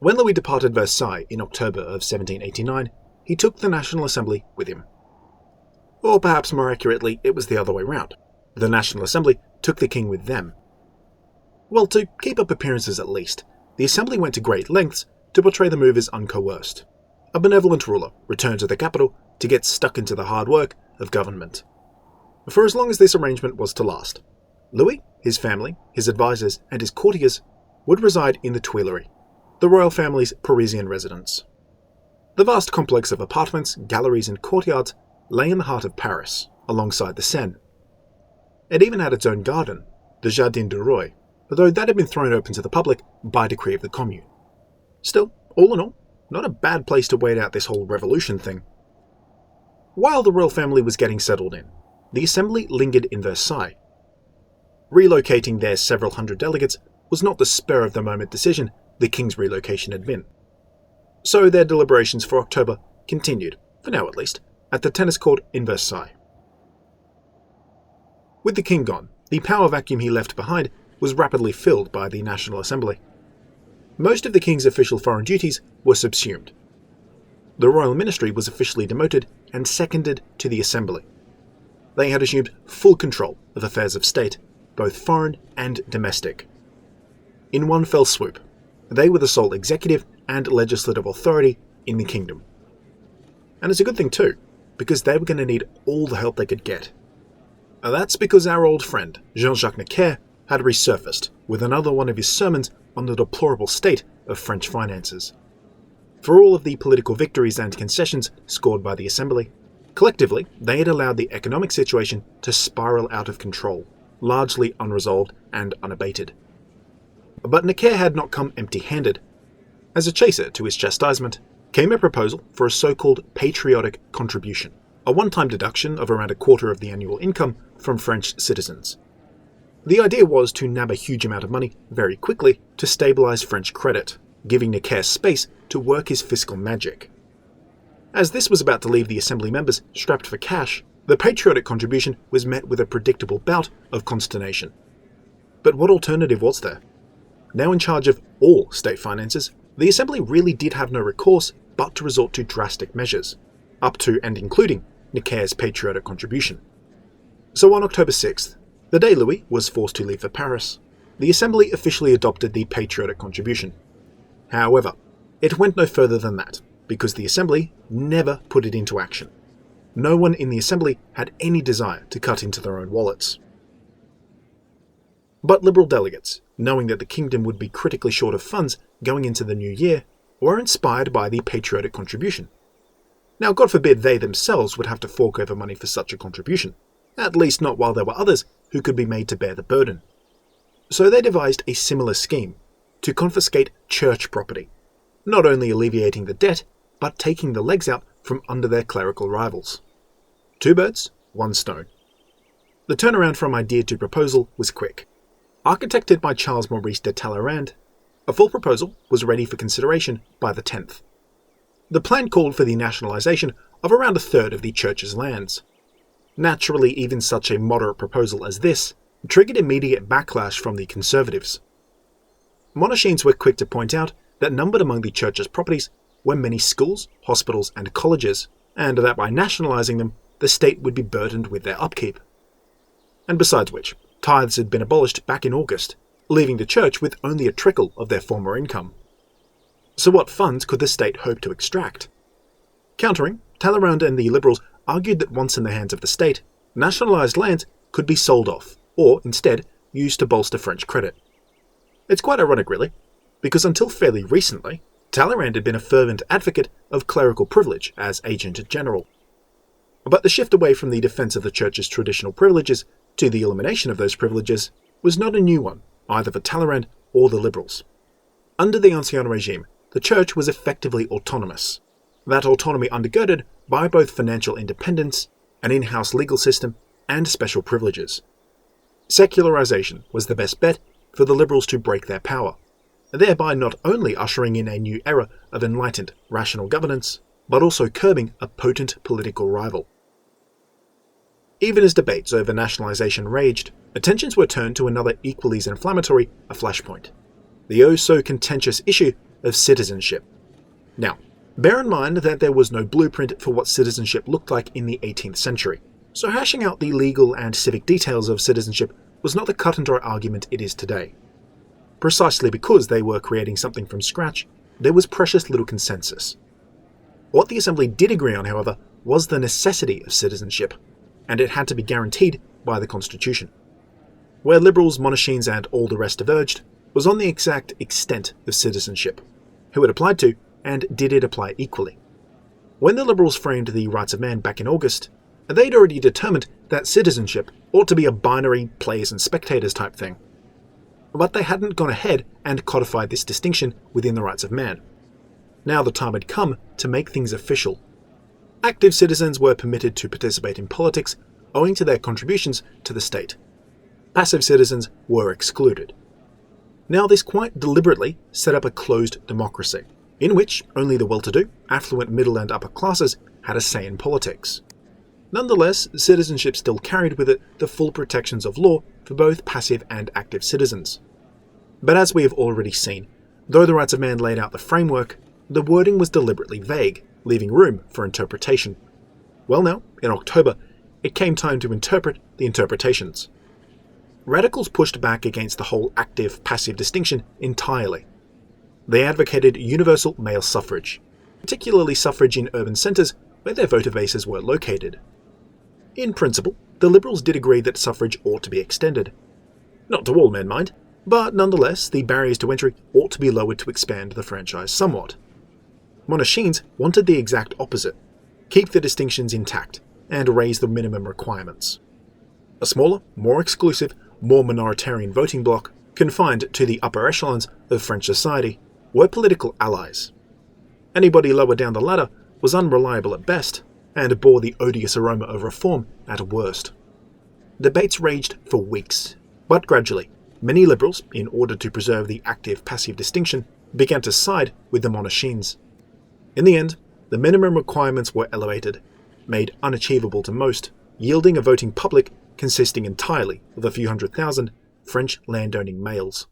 When Louis departed Versailles in October of 1789, he took the National Assembly with him. Or perhaps more accurately, it was the other way round. The National Assembly took the king with them. Well, to keep up appearances at least, the Assembly went to great lengths to portray the move as uncoerced. A benevolent ruler returned to the capital to get stuck into the hard work of government. For as long as this arrangement was to last, Louis, his family, his advisors, and his courtiers would reside in the Tuileries, the royal family's Parisian residence. The vast complex of apartments, galleries, and courtyards lay in the heart of Paris, alongside the Seine. It even had its own garden, the Jardin du Roi, though that had been thrown open to the public by decree of the Commune. Still, all in all, not a bad place to wait out this whole revolution thing. While the royal family was getting settled in, the Assembly lingered in Versailles. Relocating their several hundred delegates was not the spur-of-the-moment decision the king's relocation had been. So their deliberations for October continued, for now at least, at the tennis court in Versailles. With the king gone, the power vacuum he left behind was rapidly filled by the National Assembly. Most of the king's official foreign duties were subsumed. The royal ministry was officially demoted and seconded to the Assembly. They had assumed full control of affairs of state, both foreign and domestic. In one fell swoop, they were the sole executive and legislative authority in the kingdom. And it's a good thing too, because they were going to need all the help they could get. That's because our old friend, Jean-Jacques Necker, had resurfaced with another one of his sermons on the deplorable state of French finances. For all of the political victories and concessions scored by the Assembly, collectively they had allowed the economic situation to spiral out of control, largely unresolved and unabated. But Necker had not come empty-handed. As a chaser to his chastisement came a proposal for a so-called patriotic contribution, a one-time deduction of around a quarter of the annual income from French citizens. The idea was to nab a huge amount of money very quickly to stabilise French credit, giving Necker space to work his fiscal magic. As this was about to leave the Assembly members strapped for cash, the patriotic contribution was met with a predictable bout of consternation. But what alternative was there? Now in charge of all state finances, the Assembly really did have no recourse but to resort to drastic measures, up to and including Necker's patriotic contribution. So on October 6th, the day Louis was forced to leave for Paris, the Assembly officially adopted the patriotic contribution. However, it went no further than that, because the Assembly never put it into action. No one in the Assembly had any desire to cut into their own wallets. But Liberal delegates, knowing that the kingdom would be critically short of funds going into the new year, were inspired by the patriotic contribution. Now, God forbid they themselves would have to fork over money for such a contribution, at least not while there were others who could be made to bear the burden. So they devised a similar scheme to confiscate church property, not only alleviating the debt, but taking the legs out from under their clerical rivals. 2 birds, 1 stone. The turnaround from idea to proposal was quick. Architected by Charles Maurice de Talleyrand, a full proposal was ready for consideration by the 10th. The plan called for the nationalisation of around a third of the church's lands. Naturally, even such a moderate proposal as this triggered immediate backlash from the Conservatives. Monarchines were quick to point out that numbered among the church's properties were many schools, hospitals, and colleges, and that by nationalising them, the state would be burdened with their upkeep. And besides which, tithes had been abolished back in August, leaving the church with only a trickle of their former income. So what funds could the state hope to extract? Countering, Talleyrand and the Liberals argued that once in the hands of the state, nationalised lands could be sold off, or instead used to bolster French credit. It's quite ironic really, because until fairly recently, Talleyrand had been a fervent advocate of clerical privilege as Agent General. But the shift away from the defence of the Church's traditional privileges to the elimination of those privileges was not a new one, either for Talleyrand or the Liberals. Under the Ancien regime, the Church was effectively autonomous, that autonomy undergirded by both financial independence, an in-house legal system, and special privileges. Secularization was the best bet for the Liberals to break their power, thereby not only ushering in a new era of enlightened, rational governance, but also curbing a potent political rival. Even as debates over nationalisation raged, attentions were turned to another equally as inflammatory a flashpoint: the oh-so-contentious issue of citizenship. Now, bear in mind that there was no blueprint for what citizenship looked like in the 18th century, so hashing out the legal and civic details of citizenship was not the cut-and-dry argument it is today. Precisely because they were creating something from scratch, there was precious little consensus. What the Assembly did agree on, however, was the necessity of citizenship, and it had to be guaranteed by the Constitution. Where Liberals, Monarchines and all the rest diverged was on the exact extent of citizenship, who it applied to, and did it apply equally. When the Liberals framed the Rights of Man back in August, they'd already determined that citizenship ought to be a binary players and spectators type thing. But they hadn't gone ahead and codified this distinction within the Rights of Man. Now the time had come to make things official. Active citizens were permitted to participate in politics owing to their contributions to the state. Passive citizens were excluded. Now this quite deliberately set up a closed democracy, in which only the well-to-do, affluent middle and upper classes had a say in politics. Nonetheless, citizenship still carried with it the full protections of law for both passive and active citizens. But as we have already seen, though the Rights of Man laid out the framework, the wording was deliberately vague, leaving room for interpretation. Well now, in October, it came time to interpret the interpretations. Radicals pushed back against the whole active-passive distinction entirely. They advocated universal male suffrage, particularly suffrage in urban centres where their voter bases were located. In principle, the Liberals did agree that suffrage ought to be extended. Not to all men, mind, but nonetheless the barriers to entry ought to be lowered to expand the franchise somewhat. Monarchines wanted the exact opposite, keep the distinctions intact, and raise the minimum requirements. A smaller, more exclusive, more minoritarian voting bloc, confined to the upper echelons of French society, were political allies. Anybody lower down the ladder was unreliable at best, and bore the odious aroma of reform at worst. Debates raged for weeks, but gradually, many liberals, in order to preserve the active-passive distinction, began to side with the Monarchines. In the end, the minimum requirements were elevated, made unachievable to most, yielding a voting public consisting entirely of a few 100,000 French landowning males.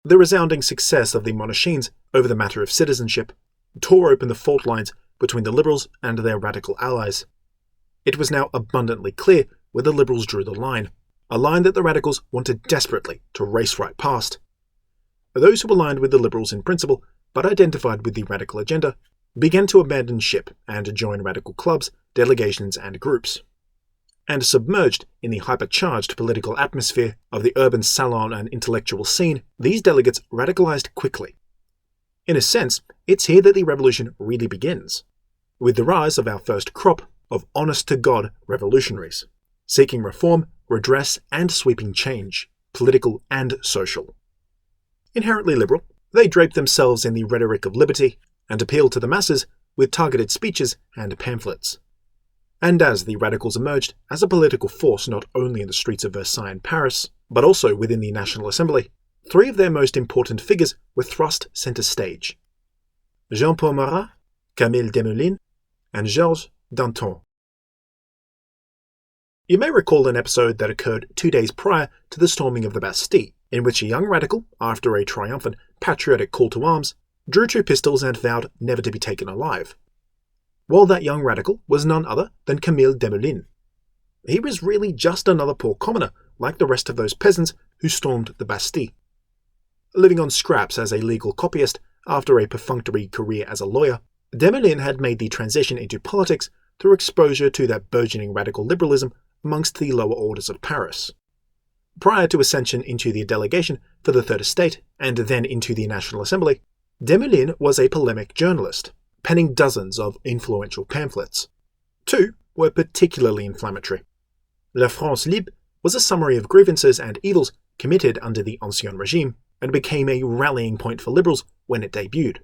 The resounding success of the Monarchines over the matter of citizenship tore open the fault lines between the Liberals and their radical allies. It was now abundantly clear where the Liberals drew the line, a line that the Radicals wanted desperately to race right past. Those who aligned with the Liberals in principle, but identified with the radical agenda, began to abandon ship and join radical clubs, delegations and groups. And submerged in the hypercharged political atmosphere of the urban salon and intellectual scene, these delegates radicalized quickly. In a sense, it's here that the revolution really begins, with the rise of our first crop of honest-to-God revolutionaries, seeking reform, redress, and sweeping change, political and social. Inherently liberal, they drape themselves in the rhetoric of liberty and appeal to the masses with targeted speeches and pamphlets. And as the radicals emerged as a political force not only in the streets of Versailles and Paris, but also within the National Assembly, three of their most important figures were thrust centre stage: Jean-Paul Marat, Camille Desmoulins, and Georges Danton. You may recall an episode that occurred 2 days prior to the storming of the Bastille, in which a young radical, after a triumphant patriotic call to arms, drew 2 pistols and vowed never to be taken alive. Well, that young radical was none other than Camille Desmoulins. He was really just another poor commoner, like the rest of those peasants who stormed the Bastille. Living on scraps as a legal copyist after a perfunctory career as a lawyer, Desmoulins had made the transition into politics through exposure to that burgeoning radical liberalism amongst the lower orders of Paris. Prior to ascension into the delegation for the Third Estate and then into the National Assembly, Desmoulins was a polemic journalist, penning dozens of influential pamphlets. 2 were particularly inflammatory. La France Libre was a summary of grievances and evils committed under the Ancien Regime and became a rallying point for liberals when it debuted.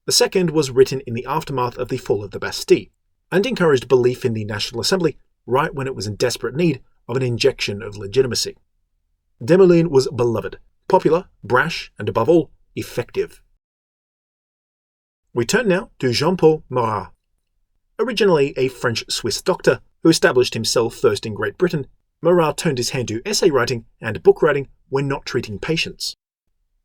The second was written in the aftermath of the fall of the Bastille and encouraged belief in the National Assembly right when it was in desperate need of an injection of legitimacy. Desmoulins was beloved, popular, brash, and above all, effective. We turn now to Jean-Paul Marat. Originally a French-Swiss doctor who established himself first in Great Britain, Marat turned his hand to essay writing and book writing when not treating patients.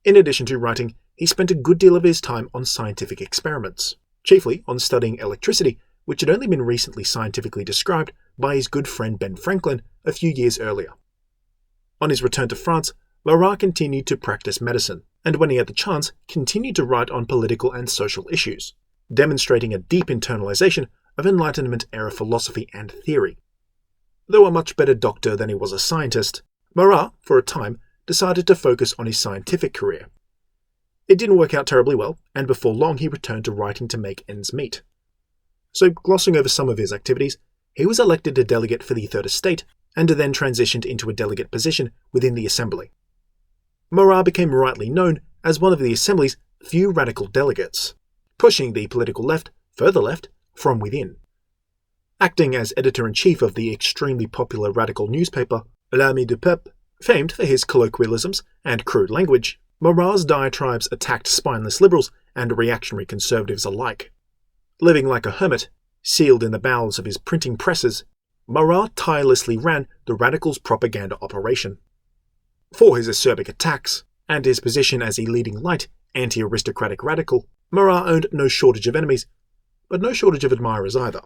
In addition to writing, he spent a good deal of his time on scientific experiments, chiefly on studying electricity, which had only been recently scientifically described by his good friend Ben Franklin a few years earlier. On his return to France, Marat continued to practice medicine, and when he had the chance, continued to write on political and social issues, demonstrating a deep internalization of Enlightenment-era philosophy and theory. Though a much better doctor than he was a scientist, Marat, for a time, decided to focus on his scientific career. It didn't work out terribly well, and before long he returned to writing to make ends meet. So, glossing over some of his activities, he was elected a delegate for the Third Estate, and then transitioned into a delegate position within the Assembly. Marat became rightly known as one of the Assembly's few radical delegates, pushing the political left, further left, from within. Acting as editor-in-chief of the extremely popular radical newspaper, L'Ami du Peuple, famed for his colloquialisms and crude language, Marat's diatribes attacked spineless liberals and reactionary conservatives alike. Living like a hermit, sealed in the bowels of his printing presses, Marat tirelessly ran the radicals' propaganda operation. For his acerbic attacks, and his position as a leading light anti-aristocratic radical, Marat owned no shortage of enemies, but no shortage of admirers either.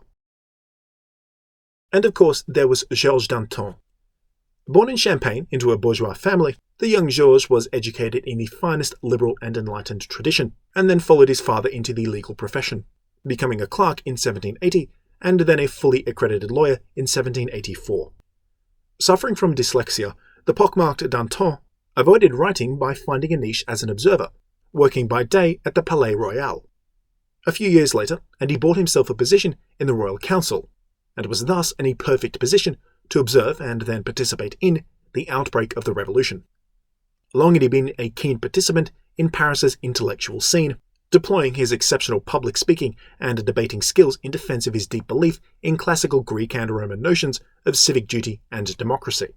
And of course, there was Georges Danton. Born in Champagne into a bourgeois family, the young Georges was educated in the finest liberal and enlightened tradition, and then followed his father into the legal profession, becoming a clerk in 1780 and then a fully accredited lawyer in 1784. Suffering from dyslexia, the pockmarked Danton avoided writing by finding a niche as an observer, working by day at the Palais Royal. A few years later, and he bought himself a position in the Royal Council, and was thus in a perfect position to observe and then participate in the outbreak of the Revolution. Long had he been a keen participant in Paris's intellectual scene, deploying his exceptional public speaking and debating skills in defense of his deep belief in classical Greek and Roman notions of civic duty and democracy.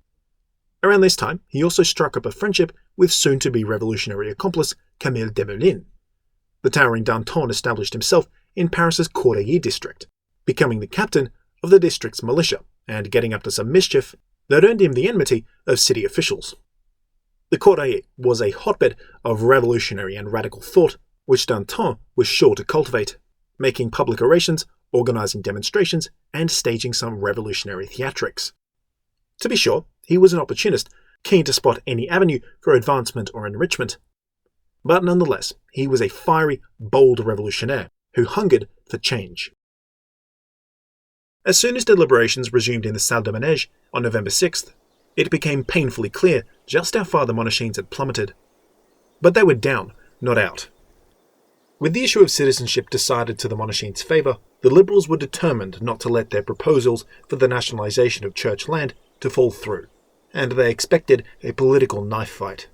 Around this time, he also struck up a friendship with soon-to-be revolutionary accomplice Camille Desmoulins. The towering Danton established himself in Paris's Cordailles district, becoming the captain of the district's militia and getting up to some mischief that earned him the enmity of city officials. The Cordailles was a hotbed of revolutionary and radical thought, which Danton was sure to cultivate, making public orations, organizing demonstrations, and staging some revolutionary theatrics. To be sure, he was an opportunist, keen to spot any avenue for advancement or enrichment. But nonetheless, he was a fiery, bold revolutionaire who hungered for change. As soon as deliberations resumed in the Salle de Manège on November 6th, it became painfully clear just how far the Monarchines had plummeted. But they were down, not out. With the issue of citizenship decided to the Monarchines' favour, the Liberals were determined not to let their proposals for the nationalisation of church land to fall through, and they expected a political knife fight.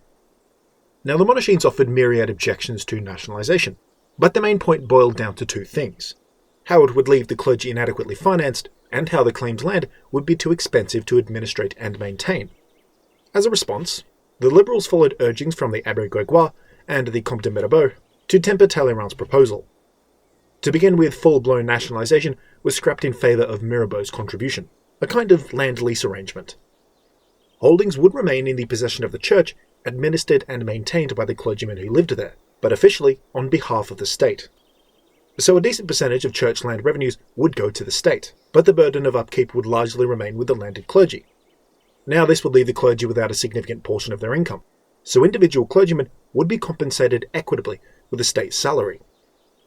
Now the Monarchines offered myriad objections to nationalisation, but the main point boiled down to two things: how it would leave the clergy inadequately financed, and how the claimed land would be too expensive to administrate and maintain. As a response, the Liberals followed urgings from the Abbé Grégoire and the Comte de Mirabeau to temper Talleyrand's proposal. To begin with, full-blown nationalisation was scrapped in favour of Mirabeau's contribution, a kind of land-lease arrangement. Holdings would remain in the possession of the church, administered and maintained by the clergymen who lived there, but officially on behalf of the state. So a decent percentage of church land revenues would go to the state, but the burden of upkeep would largely remain with the landed clergy. Now this would leave the clergy without a significant portion of their income, so individual clergymen would be compensated equitably with a state salary,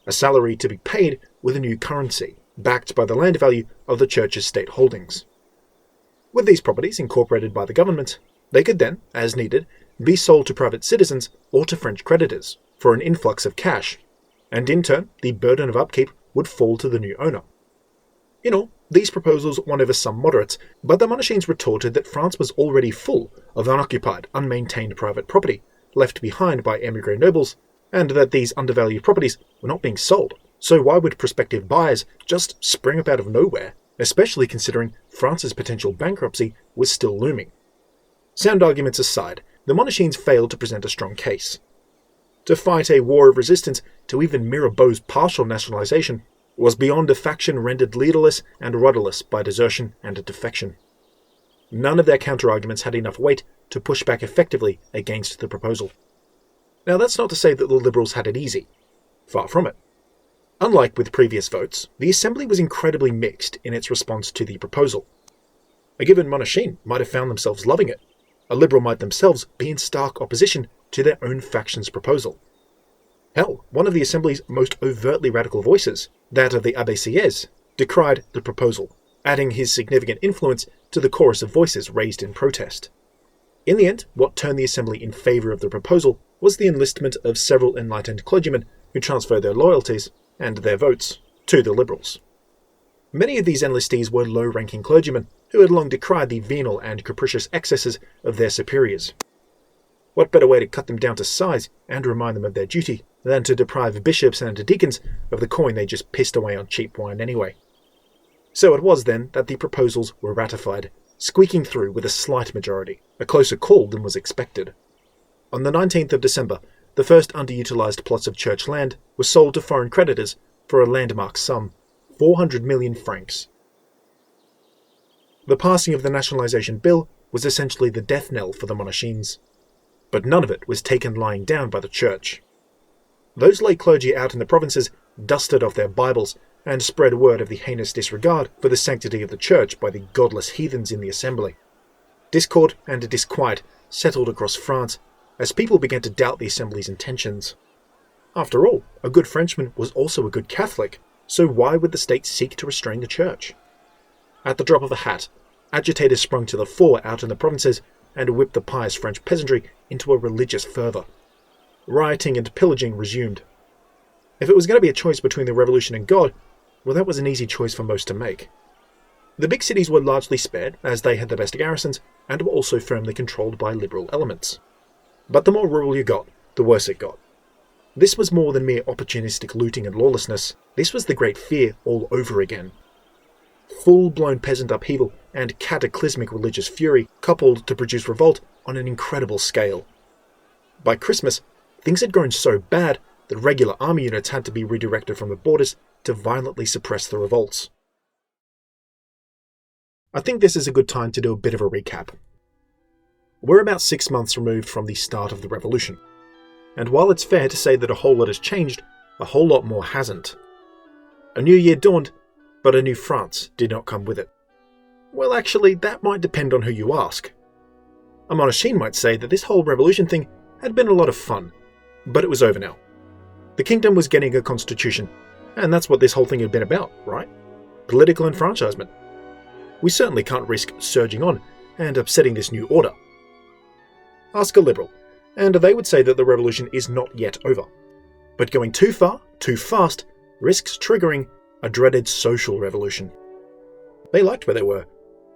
a salary to be paid with a new currency, backed by the land value of the church's state holdings. With these properties incorporated by the government, they could then, as needed, be sold to private citizens or to French creditors for an influx of cash, and in turn the burden of upkeep would fall to the new owner. In all, these proposals won over some moderates, but the Monarchines retorted that France was already full of unoccupied, unmaintained private property, left behind by émigré nobles, and that these undervalued properties were not being sold, so why would prospective buyers just spring up out of nowhere, especially considering France's potential bankruptcy was still looming? Sound arguments aside, the Monarchines failed to present a strong case. To fight a war of resistance to even Mirabeau's partial nationalisation was beyond a faction rendered leaderless and rudderless by desertion and defection. None of their counter-arguments had enough weight to push back effectively against the proposal. Now that's not to say that the Liberals had it easy. Far from it. Unlike with previous votes, the Assembly was incredibly mixed in its response to the proposal. A given Monarchine might have found themselves loving it. A Liberal might themselves be in stark opposition to their own faction's proposal. Hell, one of the Assembly's most overtly radical voices, that of the Abbé Sieyès, decried the proposal, adding his significant influence to the chorus of voices raised in protest. In the end, what turned the Assembly in favour of the proposal was the enlistment of several enlightened clergymen who transferred their loyalties and their votes to the Liberals. Many of these enlistees were low-ranking clergymen who had long decried the venal and capricious excesses of their superiors. What better way to cut them down to size and remind them of their duty than to deprive bishops and deacons of the coin they just pissed away on cheap wine anyway? So it was then that the proposals were ratified, squeaking through with a slight majority, a closer call than was expected. On the 19th of December, the first underutilised plots of church land were sold to foreign creditors for a landmark sum, 400 million francs. The passing of the Nationalisation Bill was essentially the death knell for the Monarchines. But none of it was taken lying down by the Church. Those lay clergy out in the provinces dusted off their Bibles and spread word of the heinous disregard for the sanctity of the Church by the godless heathens in the Assembly. Discord and disquiet settled across France as people began to doubt the Assembly's intentions. After all, a good Frenchman was also a good Catholic, so why would the state seek to restrain the Church? At the drop of a hat, agitators sprung to the fore out in the provinces and whipped the pious French peasantry into a religious fervour. Rioting and pillaging resumed. If it was going to be a choice between the revolution and God, well, that was an easy choice for most to make. The big cities were largely spared, as they had the best garrisons, and were also firmly controlled by liberal elements. But the more rural you got, the worse it got. This was more than mere opportunistic looting and lawlessness. This was the Great Fear all over again. Full-blown peasant upheaval and cataclysmic religious fury coupled to produce revolt on an incredible scale. By Christmas, things had grown so bad that regular army units had to be redirected from the borders to violently suppress the revolts. I think this is a good time to do a bit of a recap. We're about 6 months removed from the start of the revolution, and while it's fair to say that a whole lot has changed, a whole lot more hasn't. A new year dawned, but a new France did not come with it. Well, actually, that might depend on who you ask. A Monarchine might say that this whole revolution thing had been a lot of fun, but it was over now. The kingdom was getting a constitution, and that's what this whole thing had been about, right? Political enfranchisement. We certainly can't risk surging on and upsetting this new order. Ask a liberal, and they would say that the revolution is not yet over. But going too far, too fast, risks triggering a dreaded social revolution. They liked where they were.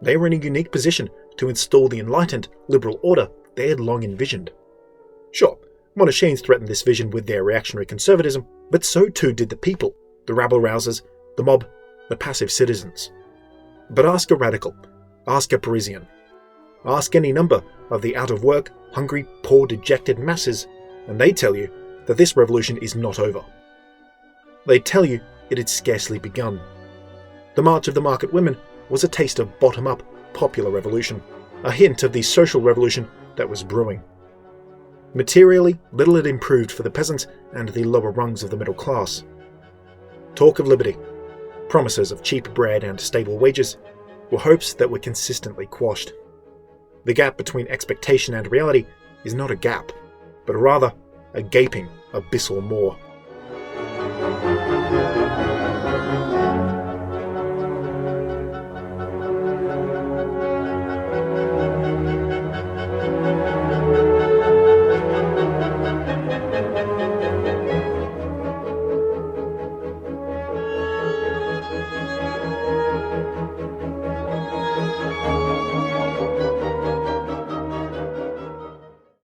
They were in a unique position to install the enlightened, liberal order they had long envisioned. Sure, Monarchines threatened this vision with their reactionary conservatism, but so too did the people, the rabble-rousers, the mob, the passive citizens. But ask a radical, ask a Parisian, ask any number of the out-of-work, hungry, poor, dejected masses, and they tell you that this revolution is not over. They tell you it had scarcely begun. The March of the Market Women was a taste of bottom-up popular revolution, a hint of the social revolution that was brewing. Materially, little had improved for the peasants and the lower rungs of the middle class. Talk of liberty, promises of cheap bread and stable wages, were hopes that were consistently quashed. The gap between expectation and reality is not a gap, but rather a gaping, abyssal maw.